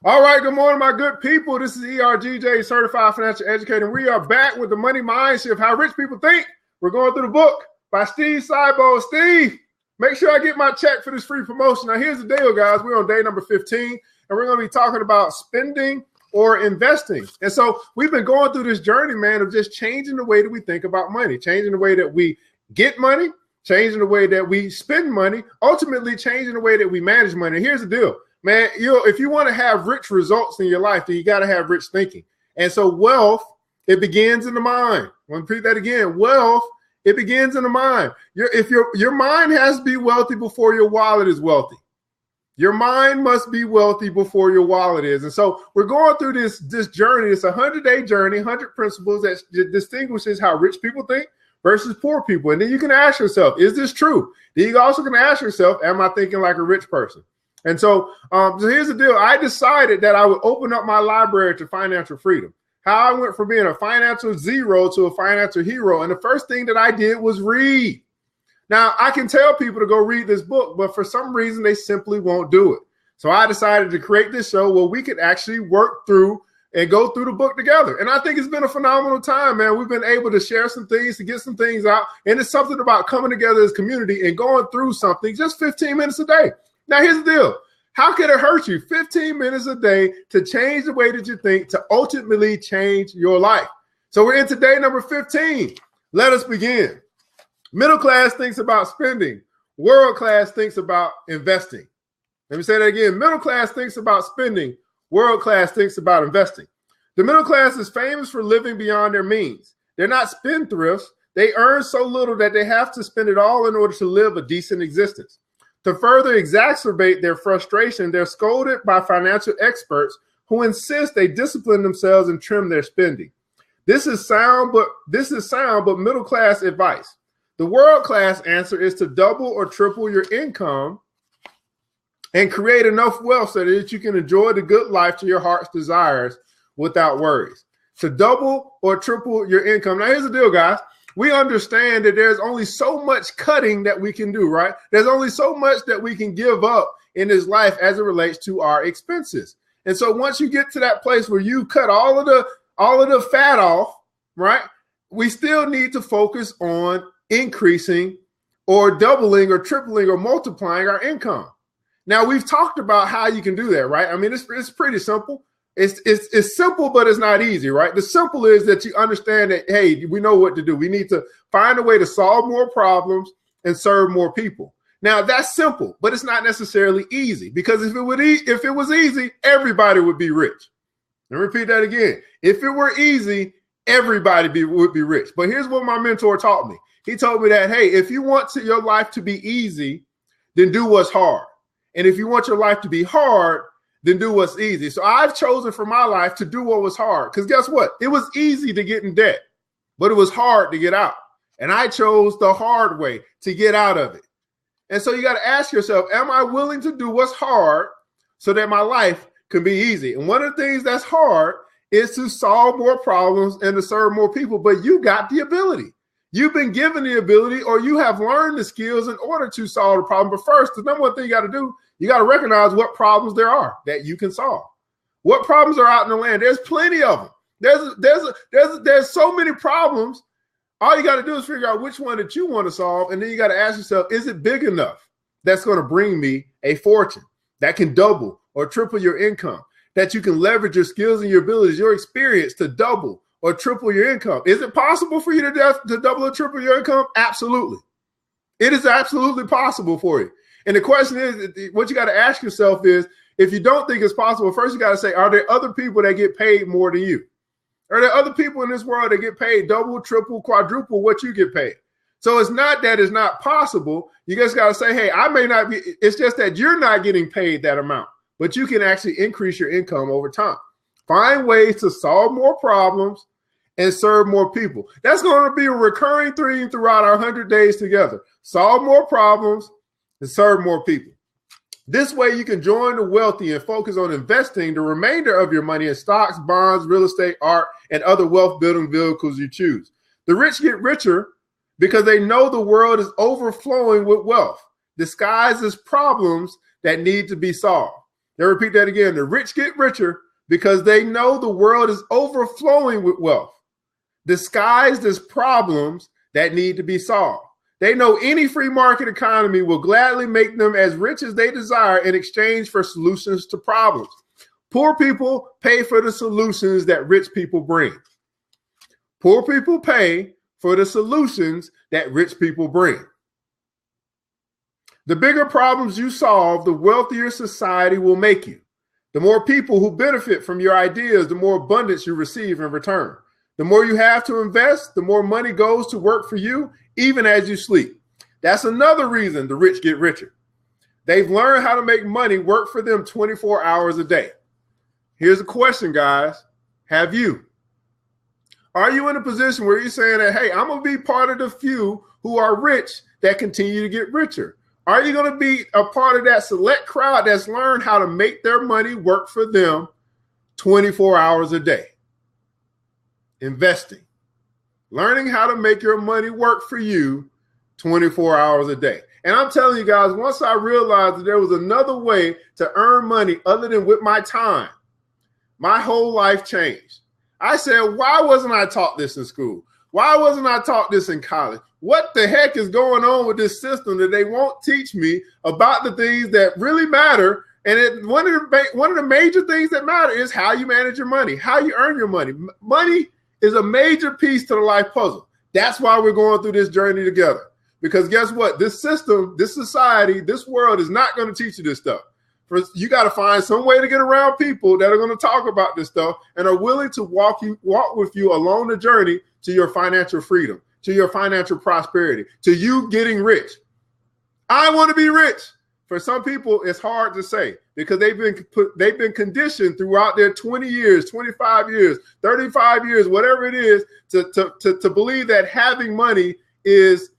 All right, good morning, my good people. This is ERGJ, Certified Financial Educator. We are back with the Money Mindshift, How Rich People Think. We're going through the book by Steve Seibo. Steve, make sure I get my check for this free promotion. Now, here's the deal, guys. We're on day number 15, and we're going to be talking about spending or investing. And so we've been going through this journey, man, of just changing the way that we think about money, changing the way that we get money, changing the way that we spend money, ultimately changing the way that we manage money. And here's the deal. Man, if you want to have rich results in your life, then you got to have rich thinking. And so wealth, it begins in the mind. I'll repeat that again. Wealth, it begins in the mind. Your mind has to be wealthy before your wallet is wealthy. Your mind must be wealthy before your wallet is. And so we're going through this journey. It's a 100-day journey, 100 principles that distinguishes how rich people think versus poor people. And then you can ask yourself, is this true? Then you also can ask yourself, am I thinking like a rich person? And so here's the deal. I decided that I would open up my library to financial freedom. How I went from being a financial zero to a financial hero. And the first thing that I did was read. Now, I can tell people to go read this book, but for some reason, they simply won't do it. So I decided to create this show where we could actually work through and go through the book together. And I think it's been a phenomenal time, man. We've been able to share some things, to get some things out. And it's something about coming together as a community and going through something just 15 minutes a day. Now, here's the deal. How can it hurt you? 15 minutes a day to change the way that you think, to ultimately change your life. So we're into day number 15. Let us begin. Middle class thinks about spending. World class thinks about investing. Let me say that again. Middle class thinks about spending. World class thinks about investing. The middle class is famous for living beyond their means. They're not spendthrifts. They earn so little that they have to spend it all in order to live a decent existence. To further exacerbate their frustration, they're scolded by financial experts who insist they discipline themselves and trim their spending. This is sound, but middle class advice. The world class answer is to double or triple your income and create enough wealth so that you can enjoy the good life to your heart's desires without worries. To double or triple your income. Now, here's the deal, guys. We understand that there's only so much cutting that we can do, right? There's only so much that we can give up in this life as it relates to our expenses. And so once you get to that place where you cut all of the fat off, right? We still need to focus on increasing or doubling or tripling or multiplying our income. Now, we've talked about how you can do that, right? I mean, it's pretty simple. It's simple, but it's not easy, right? The simple is that you understand that, hey, we know what to do. We need to find a way to solve more problems and serve more people. Now, that's simple, but it's not necessarily easy, because if it was easy, everybody would be rich. Let me repeat that again. If it were easy, everybody would be rich. But here's what my mentor taught me. He told me that, hey, if you want your life to be easy, then do what's hard. And if you want your life to be hard, then do what's easy. So I've chosen for my life to do what was hard, because guess what? It was easy to get in debt, but it was hard to get out. And I chose the hard way to get out of it. And so you got to ask yourself, am I willing to do what's hard so that my life can be easy? And one of the things that's hard is to solve more problems and to serve more people, but you got the ability. You've been given the ability, or you have learned the skills in order to solve the problem. But first, the number one thing you got to do, you got to recognize what problems there are that you can solve. What problems are out in the land? There's plenty of them. There's so many problems. All you got to do is figure out which one that you want to solve. And then you got to ask yourself, is it big enough that's going to bring me a fortune that can double or triple your income, that you can leverage your skills and your abilities, your experience to double or triple your income? Is it possible for you to double or triple your income? Absolutely. It is absolutely possible for you. And the question is, what you got to ask yourself is, if you don't think it's possible, first you got to say, are there other people that get paid more than you? Are there other people in this world that get paid double, triple, quadruple what you get paid? So it's not that it's not possible. You just got to say, hey, I may not be, it's just that you're not getting paid that amount, but you can actually increase your income over time. Find ways to solve more problems and serve more people. That's going to be a recurring theme throughout our 100 days together. Solve more problems and serve more people. This way you can join the wealthy and focus on investing the remainder of your money in stocks, bonds, real estate, art, and other wealth building vehicles you choose. The rich get richer because they know the world is overflowing with wealth, disguised as problems that need to be solved. They repeat that again. The rich get richer because they know the world is overflowing with wealth, disguised as problems that need to be solved. They know any free market economy will gladly make them as rich as they desire in exchange for solutions to problems. Poor people pay for the solutions that rich people bring. Poor people pay for the solutions that rich people bring. The bigger problems you solve, the wealthier society will make you. The more people who benefit from your ideas, the more abundance you receive in return. The more you have to invest, the more money goes to work for you, even as you sleep. That's another reason the rich get richer. They've learned how to make money work for them 24 hours a day. Here's a question, guys. Have you? Are you in a position where you're saying that, hey, I'm going to be part of the few who are rich that continue to get richer? Are you going to be a part of that select crowd that's learned how to make their money work for them 24 hours a day? Investing. Learning how to make your money work for you 24 hours a day. And I'm telling you guys, once I realized that there was another way to earn money other than with my time, my whole life changed. I said, why wasn't I taught this in school? Why wasn't I taught this in college? What the heck is going on with this system that they won't teach me about the things that really matter? And one of the major things that matter is how you manage your money, how you earn your money. Money is a major piece to the life puzzle. That's why we're going through this journey together. Because guess what? This system, this society, this world is not going to teach you this stuff. You got to find some way to get around people that are going to talk about this stuff and are willing to walk with you along the journey to your financial freedom, to your financial prosperity, to you getting rich. I want to be rich. For some people, it's hard to say because they've been conditioned throughout their 20 years, 25 years, 35 years, whatever it is, to believe that having money is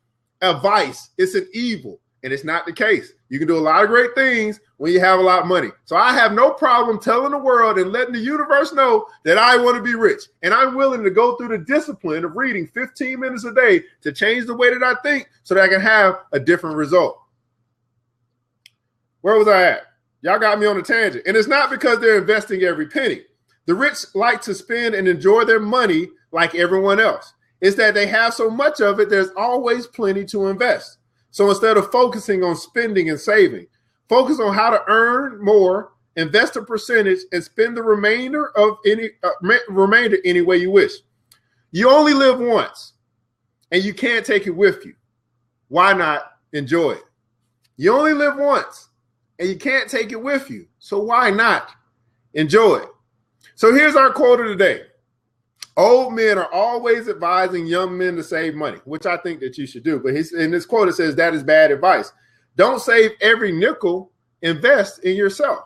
a vice. It's an evil. And it's not the case. You can do a lot of great things when you have a lot of money. So I have no problem telling the world and letting the universe know that I want to be rich. And I'm willing to go through the discipline of reading 15 minutes a day to change the way that I think so that I can have a different result. Where was I at? Y'all got me on a tangent. And it's not because they're investing every penny. The rich like to spend and enjoy their money like everyone else. It's that they have so much of it, there's always plenty to invest. So instead of focusing on spending and saving, focus on how to earn more, invest a percentage, and spend the remainder any way you wish. You only live once, and you can't take it with you. Why not enjoy it? You only live once, and you can't take it with you. So why not enjoy it? So here's our quote of the day. Old men are always advising young men to save money, which I think that you should do. But in this quote, it says that is bad advice. Don't save every nickel, invest in yourself.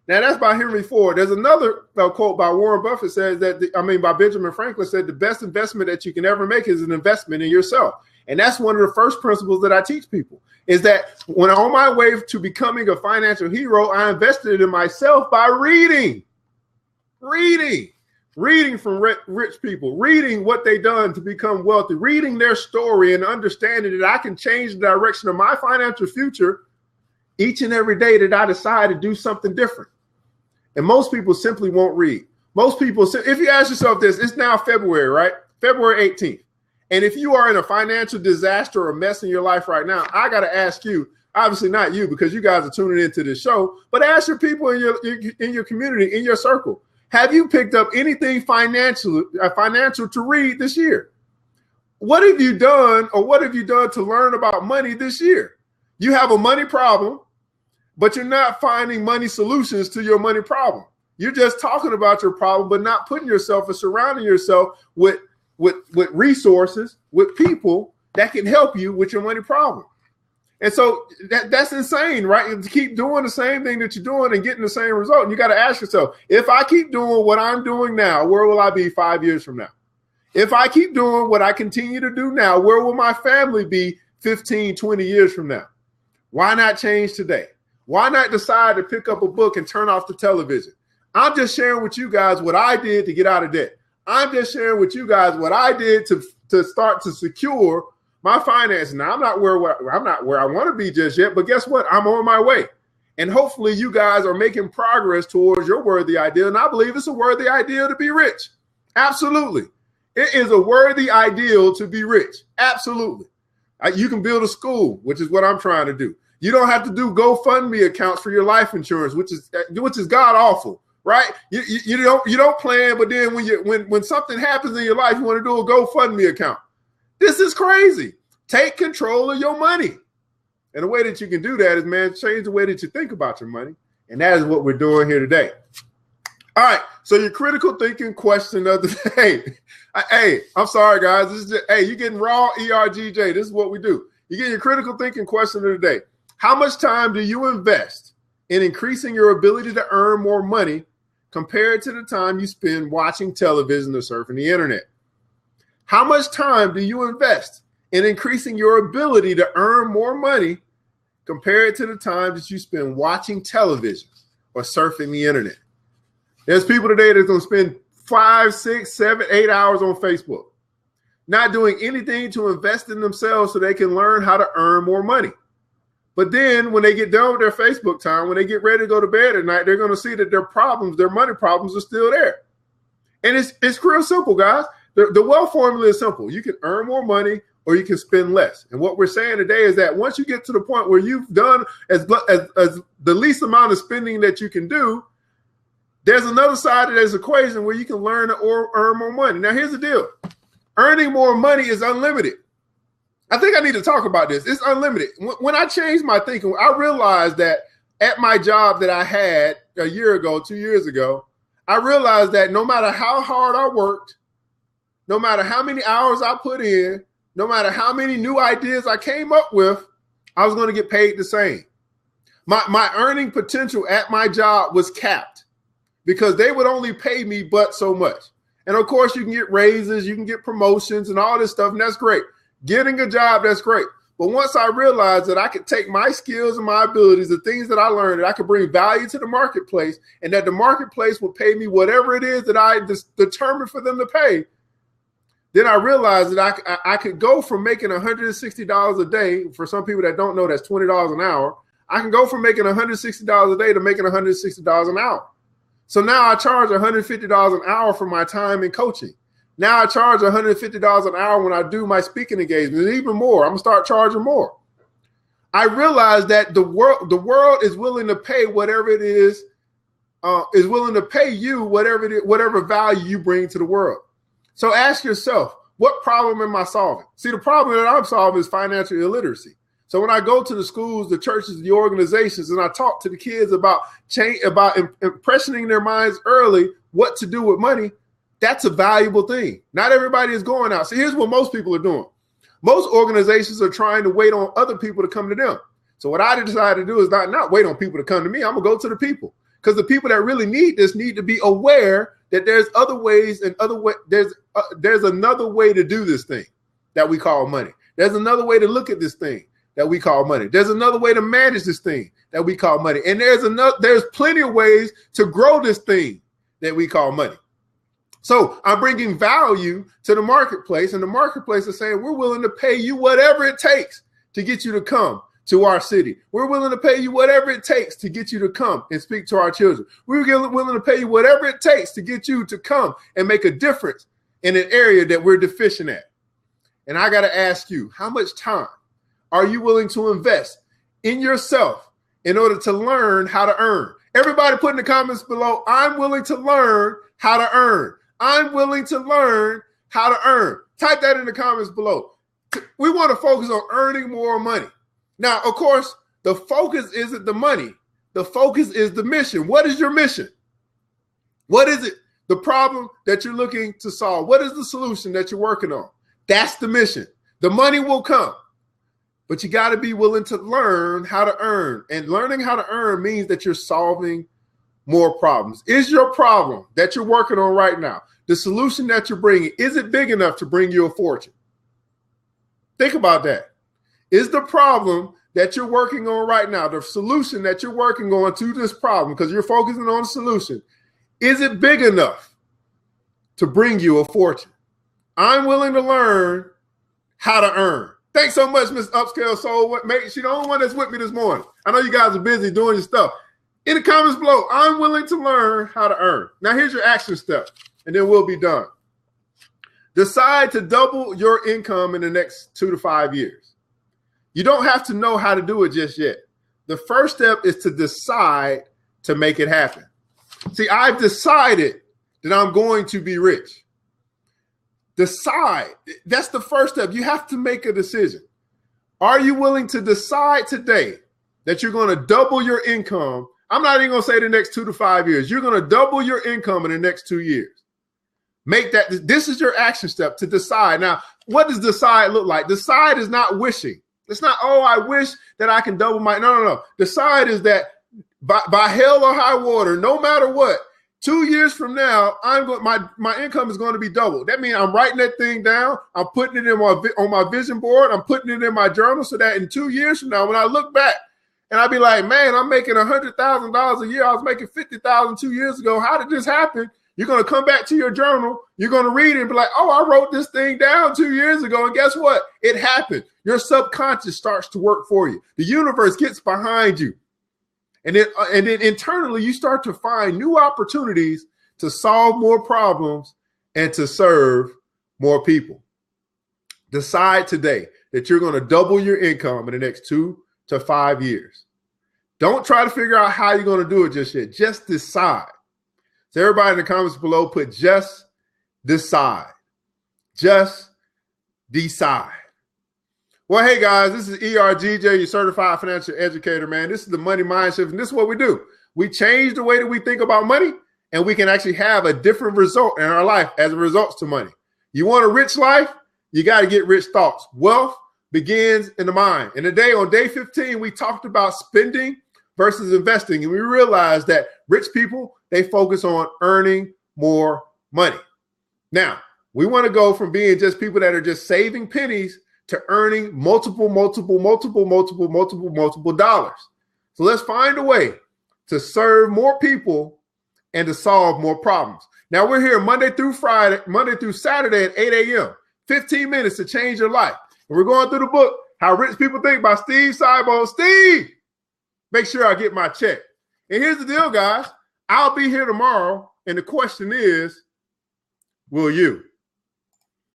Now, that's by Henry Ford. There's another quote by Warren Buffett says by Benjamin Franklin said the best investment that you can ever make is an investment in yourself. And that's one of the first principles that I teach people is that when I'm on my way to becoming a financial hero, I invested in myself by reading from rich people, reading what they've done to become wealthy, reading their story and understanding that I can change the direction of my financial future each and every day that I decide to do something different. And most people simply won't read. Most people, if you ask yourself this, it's now February, right? February 18th. And if you are in a financial disaster or mess in your life right now, I got to ask you, obviously not you because you guys are tuning into this show, but ask your people in your community, in your circle. Have you picked up anything financial to read this year? What have you done to learn about money this year? You have a money problem, but you're not finding money solutions to your money problem. You're just talking about your problem, but not putting yourself and surrounding yourself with resources, with people that can help you with your money problem. And so that's insane, right? To keep doing the same thing that you're doing and getting the same result. And you got to ask yourself, if I keep doing what I'm doing now, where will I be 5 years from now? If I keep doing what I continue to do now, where will my family be 15, 20 years from now? Why not change today? Why not decide to pick up a book and turn off the television? I'm just sharing with you guys what I did to get out of debt. I'm just sharing with you guys what I did to start to secure my finances. Now, I'm not where I want to be just yet, but guess what? I'm on my way. And hopefully you guys are making progress towards your worthy ideal. And I believe it's a worthy ideal to be rich. Absolutely. It is a worthy ideal to be rich. Absolutely. You can build a school, which is what I'm trying to do. You don't have to do GoFundMe accounts for your life insurance, which is god awful, right? You don't plan, but then when something happens in your life, you want to do a GoFundMe account. This is crazy. Take control of your money. And the way that you can do that is, man, change the way that you think about your money. And that is what we're doing here today. All right. So your critical thinking question of the day. Hey, I'm sorry, guys. This is just, hey, you're getting raw ERGJ. This is what we do. You get your critical thinking question of the day. How much time do you invest in increasing your ability to earn more money compared to the time you spend watching television or surfing the internet? How much time do you invest in increasing your ability to earn more money compared to the time that you spend watching television or surfing the internet? There's people today that's going to spend 5, 6, 7, 8 hours on Facebook, not doing anything to invest in themselves so they can learn how to earn more money. But then when they get done with their Facebook time, when they get ready to go to bed at night, they're going to see that their problems, their money problems are still there. And it's real simple, guys. The wealth formula is simple. You can earn more money or you can spend less. And what we're saying today is that once you get to the point where you've done as the least amount of spending that you can do, there's another side of this equation where you can learn or earn more money. Now, here's the deal. Earning more money is unlimited. I think I need to talk about this. It's unlimited. When I changed my thinking, I realized that at my job that I had a year ago, 2 years ago, I realized that no matter how hard I worked, no matter how many hours I put in, no matter how many new ideas I came up with, I was going to get paid the same. My earning potential at my job was capped because they would only pay me but so much. And of course, you can get raises, you can get promotions and all this stuff, and that's great. Getting a job, that's great. But once I realized that I could take my skills and my abilities, the things that I learned, that I could bring value to the marketplace, and that the marketplace would pay me whatever it is that I determined for them to pay, then I realized that I could go from making $160 a day. For some people that don't know, that's $20 an hour. I can go from making $160 a day to making $160 an hour. So now I charge $150 an hour for my time in coaching. Now I charge $150 an hour when I do my speaking engagements, and even more. I'm gonna start charging more. I realized that the world is willing to pay whatever it is willing to pay you whatever value you bring to the world. So ask yourself, what problem am I solving? See, the problem that I'm solving is financial illiteracy. So when I go to the schools, the churches, the organizations, and I talk to the kids about impressioning their minds early what to do with money, that's a valuable thing. Not everybody is going out. See, here's what most people are doing. Most organizations are trying to wait on other people to come to them. So what I decided to do is not wait on people to come to me. I'm going to go to the people, because the people that really need this need to be aware that there's other ways and there's another way to do this thing that we call money. There's another way to look at this thing that we call money. There's another way to manage this thing that we call money. And there's plenty of ways to grow this thing that we call money. So I'm bringing value to the marketplace, and the marketplace is saying, we're willing to pay you whatever it takes to get you to come to our city. We're willing to pay you whatever it takes to get you to come and speak to our children. We're willing to pay you whatever it takes to get you to come and make a difference in an area that we're deficient at. And I got to ask you, how much time are you willing to invest in yourself in order to learn how to earn? Everybody put in the comments below, I'm willing to learn how to earn. I'm willing to learn how to earn. Type that in the comments below. We want to focus on earning more money. Now, of course, the focus isn't the money. The focus is the mission. What is your mission? What is it? The problem that you're looking to solve. What is the solution that you're working on? That's the mission. The money will come, but you got to be willing to learn how to earn. And learning how to earn means that you're solving more problems. Is your problem that you're working on right now, the solution that you're bringing, is it big enough to bring you a fortune? Think about that. Is the problem that you're working on right now, the solution that you're working on to this problem, because you're focusing on the solution, is it big enough to bring you a fortune? I'm willing to learn how to earn. Thanks so much, Miss Upscale Soul. She's the only one that's with me this morning. I know you guys are busy doing your stuff. In the comments below, I'm willing to learn how to earn. Now, here's your action step, and then we'll be done. Decide to double your income in the next 2 to 5 years. You don't have to know how to do it just yet. The first step is to decide to make it happen. See, I've decided that I'm going to be rich. Decide. That's the first step. You have to make a decision. Are you willing to decide today that you're going to double your income? I'm not even going to say the next 2 to 5 years. You're going to double your income in the next 2 years. Make that. This is your action step to decide. Now, what does decide look like? Decide is not wishing. It's not, oh, I wish that I can double my. No. Decide is that by hell or high water, no matter what, 2 years from now, my income is going to be doubled. That means I'm writing that thing down. I'm putting it on my vision board. I'm putting it in my journal so that in 2 years from now, when I look back and I'll be like, man, I'm making $100,000 a year. I was making $50,000 2 years ago. How did this happen? You're going to come back to your journal. You're going to read it and be like, oh, I wrote this thing down 2 years ago. And guess what? It happened. Your subconscious starts to work for you. The universe gets behind you. And then internally, you start to find new opportunities to solve more problems and to serve more people. Decide today that you're going to double your income in the next 2 to 5 years. Don't try to figure out how you're going to do it just yet. Just decide. So everybody in the comments below, put just decide. Just decide. Well, hey, guys, this is ERGJ, your certified financial educator, man. This is the Money Mindshift, and this is what we do. We change the way that we think about money, and we can actually have a different result in our life as a result to money. You want a rich life? You got to get rich thoughts. Wealth begins in the mind. And today, on day 15, we talked about spending versus investing, and we realized that rich people, they focus on earning more money. Now, we want to go from being just people that are just saving pennies to earning multiple dollars. So let's find a way to serve more people and to solve more problems. Now we're here Monday through Saturday at 8 a.m. 15 minutes to change your life. And we're going through the book, How Rich People Think by Steve Seibo. Steve, make sure I get my check. And here's the deal, guys. I'll be here tomorrow. And the question is, will you?